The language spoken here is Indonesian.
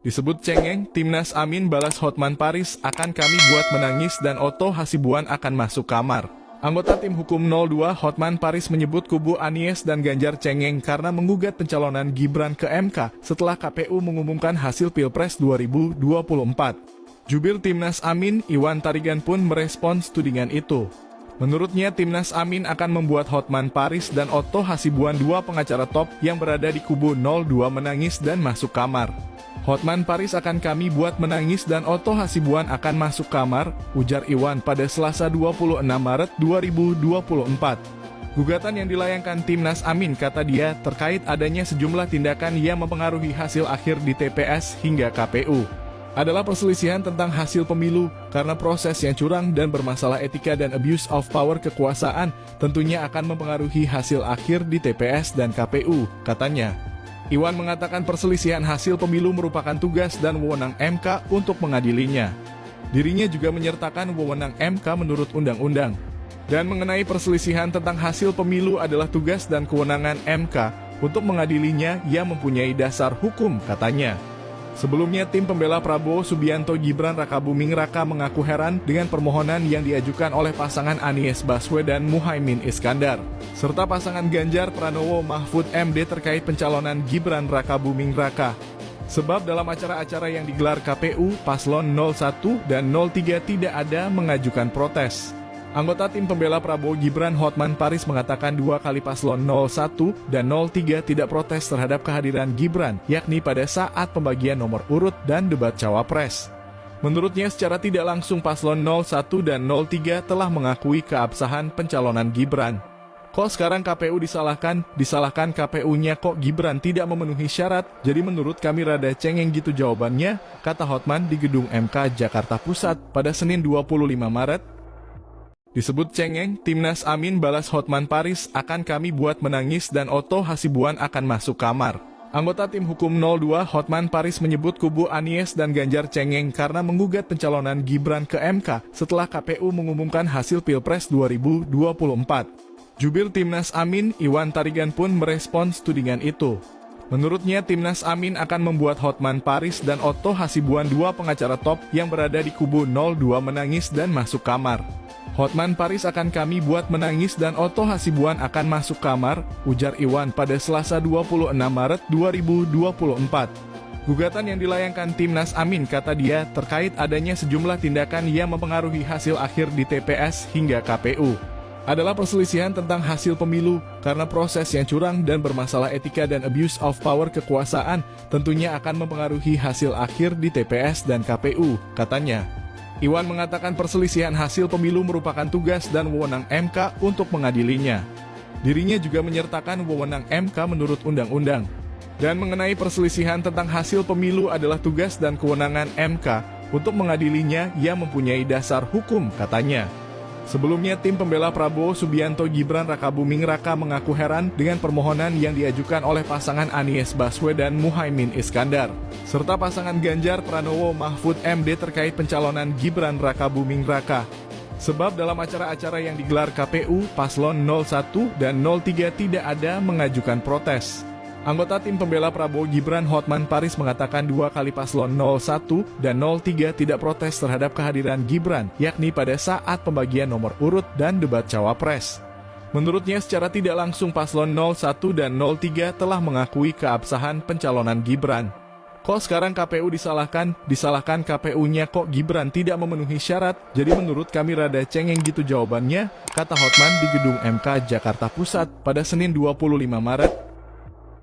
Disebut cengeng, Timnas Amin balas Hotman Paris akan kami buat menangis dan Otto Hasibuan akan masuk kamar. Anggota tim hukum 02 Hotman Paris menyebut kubu Anies dan Ganjar cengeng karena menggugat pencalonan Gibran ke MK setelah KPU mengumumkan hasil Pilpres 2024. Jubir Timnas Amin, Iwan Tarigan pun merespons tudingan itu. Menurutnya Timnas Amin akan membuat Hotman Paris dan Otto Hasibuan, dua pengacara top yang berada di kubu 02, menangis dan masuk kamar. Hotman Paris akan kami buat menangis dan Otto Hasibuan akan masuk kamar, ujar Iwan pada Selasa 26 Maret 2024. Gugatan yang dilayangkan Timnas Amin, kata dia, terkait adanya sejumlah tindakan yang mempengaruhi hasil akhir di TPS hingga KPU. Adalah perselisihan tentang hasil pemilu karena proses yang curang dan bermasalah etika dan abuse of power kekuasaan tentunya akan mempengaruhi hasil akhir di TPS dan KPU, katanya. Iwan mengatakan perselisihan hasil pemilu merupakan tugas dan wewenang MK untuk mengadilinya. Dirinya juga menyertakan wewenang MK menurut undang-undang. Dan mengenai perselisihan tentang hasil pemilu adalah tugas dan kewenangan MK untuk mengadilinya yang mempunyai dasar hukum, katanya. Sebelumnya, tim pembela Prabowo Subianto Gibran Rakabuming Raka mengaku heran dengan permohonan yang diajukan oleh pasangan Anies Baswedan Muhaimin Iskandar, serta pasangan Ganjar Pranowo Mahfud MD terkait pencalonan Gibran Rakabuming Raka. Sebab dalam acara-acara yang digelar KPU, paslon 01 dan 03 tidak ada mengajukan protes. Anggota tim pembela Prabowo Gibran Hotman Paris mengatakan dua kali paslon 01 dan 03 tidak protes terhadap kehadiran Gibran, yakni pada saat pembagian nomor urut dan debat cawapres. Menurutnya secara tidak langsung paslon 01 dan 03 telah mengakui keabsahan pencalonan Gibran. Kok sekarang KPU disalahkan KPU-nya, kok Gibran tidak memenuhi syarat, jadi menurut kami rada cengeng gitu jawabannya, kata Hotman di gedung MK Jakarta Pusat pada Senin 25 Maret. Disebut cengeng, Timnas Amin balas Hotman Paris akan kami buat menangis dan Otto Hasibuan akan masuk kamar. Anggota tim hukum 02 Hotman Paris menyebut kubu Anies dan Ganjar cengeng karena menggugat pencalonan Gibran ke MK setelah KPU mengumumkan hasil Pilpres 2024. Jubir Timnas Amin, Iwan Tarigan pun merespons tudingan itu. Menurutnya Timnas Amin akan membuat Hotman Paris dan Otto Hasibuan, dua pengacara top yang berada di kubu 02, menangis dan masuk kamar. Hotman Paris akan kami buat menangis dan Otto Hasibuan akan masuk kamar, ujar Iwan pada Selasa 26 Maret 2024. Gugatan yang dilayangkan Timnas Amin, kata dia, terkait adanya sejumlah tindakan yang mempengaruhi hasil akhir di TPS hingga KPU. Adalah perselisihan tentang hasil pemilu karena proses yang curang dan bermasalah etika dan abuse of power kekuasaan tentunya akan mempengaruhi hasil akhir di TPS dan KPU, katanya. Iwan mengatakan perselisihan hasil pemilu merupakan tugas dan wewenang MK untuk mengadilinya. Dirinya juga menyertakan wewenang MK menurut undang-undang. Dan mengenai perselisihan tentang hasil pemilu adalah tugas dan kewenangan MK untuk mengadilinya yang mempunyai dasar hukum, katanya. Sebelumnya, tim pembela Prabowo Subianto Gibran Rakabuming Raka mengaku heran dengan permohonan yang diajukan oleh pasangan Anies Baswedan Muhaimin Iskandar, serta pasangan Ganjar Pranowo Mahfud MD terkait pencalonan Gibran Rakabuming Raka. Sebab dalam acara-acara yang digelar KPU, paslon 01 dan 03 tidak ada mengajukan protes. Anggota tim pembela Prabowo Gibran Hotman Paris mengatakan dua kali paslon 01 dan 03 tidak protes terhadap kehadiran Gibran, yakni pada saat pembagian nomor urut dan debat cawapres. Menurutnya secara tidak langsung paslon 01 dan 03 telah mengakui keabsahan pencalonan Gibran. Kok sekarang KPU disalahkan KPU-nya, kok Gibran tidak memenuhi syarat, jadi menurut kami rada cengeng gitu jawabannya, kata Hotman di gedung MK Jakarta Pusat pada Senin 25 Maret.